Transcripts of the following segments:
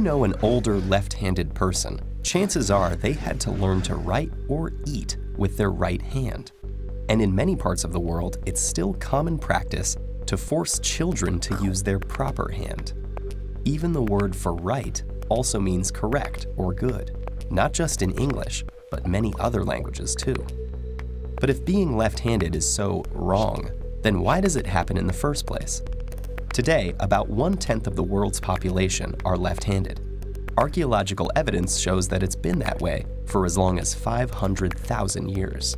know an older left-handed person, chances are they had to learn to write or eat with their right hand. And in many parts of the world, it's still common practice to force children to use their proper hand. Even the word for right also means correct or good, not just in English, but many other languages too. But if being left-handed is so wrong, then why does it happen in the first place? Today, about 1/10 of the world's population are left-handed. Archaeological evidence shows that it's been that way for as long as 500,000 years,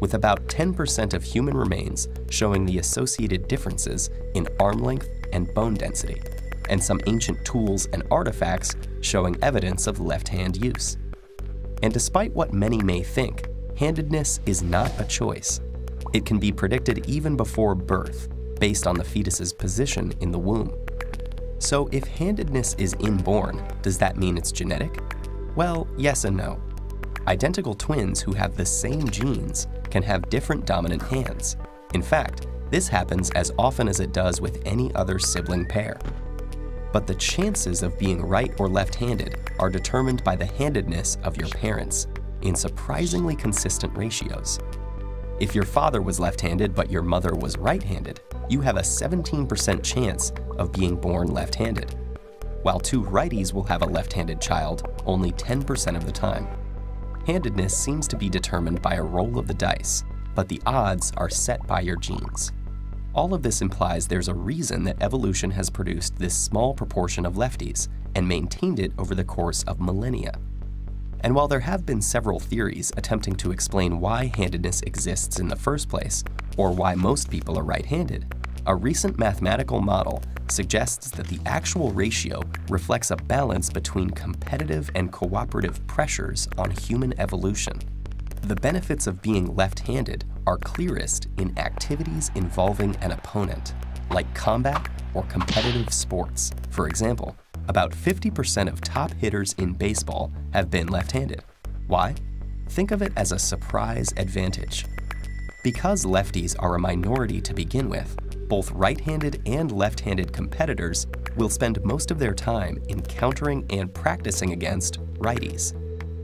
with about 10% of human remains showing the associated differences in arm length and bone density, and some ancient tools and artifacts showing evidence of left-hand use. And despite what many may think, handedness is not a choice. It can be predicted even before birth, based on the fetus's position in the womb. So if handedness is inborn, does that mean it's genetic? Well, yes and no. Identical twins who have the same genes can have different dominant hands. In fact, this happens as often as it does with any other sibling pair. But the chances of being right or left-handed are determined by the handedness of your parents in surprisingly consistent ratios. If your father was left-handed but your mother was right-handed, you have a 17% chance of being born left-handed, while two righties will have a left-handed child only 10% of the time. Handedness seems to be determined by a roll of the dice, but the odds are set by your genes. All of this implies there's a reason that evolution has produced this small proportion of lefties and maintained it over the course of millennia. And while there have been several theories attempting to explain why handedness exists in the first place, or why most people are right-handed, a recent mathematical model suggests that the actual ratio reflects a balance between competitive and cooperative pressures on human evolution. The benefits of being left-handed are clearest in activities involving an opponent, like combat or competitive sports. For example, about 50% of top hitters in baseball have been left-handed. Why? Think of it as a surprise advantage. Because lefties are a minority to begin with, both right-handed and left-handed competitors will spend most of their time encountering and practicing against righties.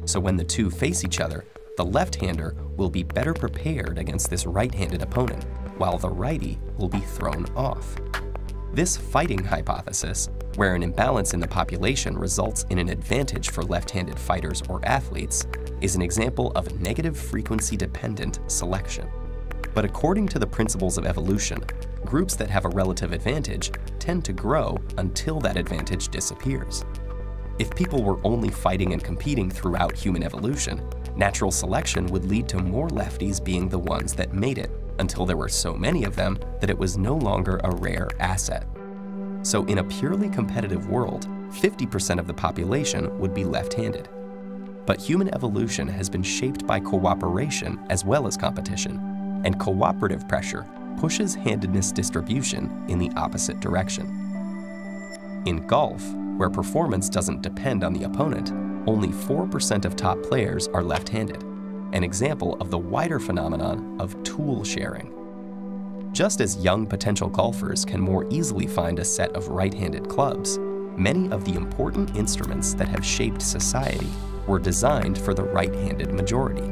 So when the two face each other, the left-hander will be better prepared against this right-handed opponent, while the righty will be thrown off. This fighting hypothesis, where an imbalance in the population results in an advantage for left-handed fighters or athletes, is an example of negative frequency-dependent selection. But according to the principles of evolution, groups that have a relative advantage tend to grow until that advantage disappears. If people were only fighting and competing throughout human evolution, natural selection would lead to more lefties being the ones that made it, until there were so many of them that it was no longer a rare asset. So in a purely competitive world, 50% of the population would be left-handed. But human evolution has been shaped by cooperation as well as competition, and cooperative pressure pushes handedness distribution in the opposite direction. In golf, where performance doesn't depend on the opponent, only 4% of top players are left-handed, an example of the wider phenomenon of tool sharing. Just as young potential golfers can more easily find a set of right-handed clubs, many of the important instruments that have shaped society were designed for the right-handed majority.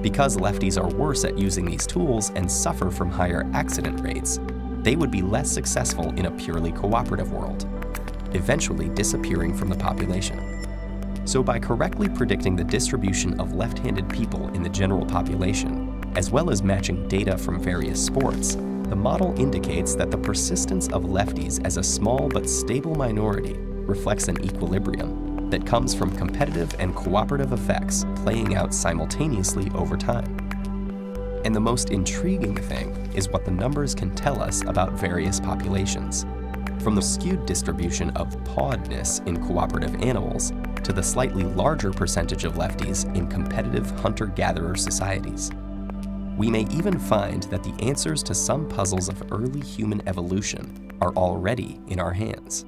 Because lefties are worse at using these tools and suffer from higher accident rates, they would be less successful in a purely cooperative world, eventually disappearing from the population. So by correctly predicting the distribution of left-handed people in the general population, as well as matching data from various sports, the model indicates that the persistence of lefties as a small but stable minority reflects an equilibrium that comes from competitive and cooperative effects playing out simultaneously over time. And the most intriguing thing is what the numbers can tell us about various populations. From the skewed distribution of pawedness in cooperative animals to the slightly larger percentage of lefties in competitive hunter-gatherer societies. We may even find that the answers to some puzzles of early human evolution are already in our hands.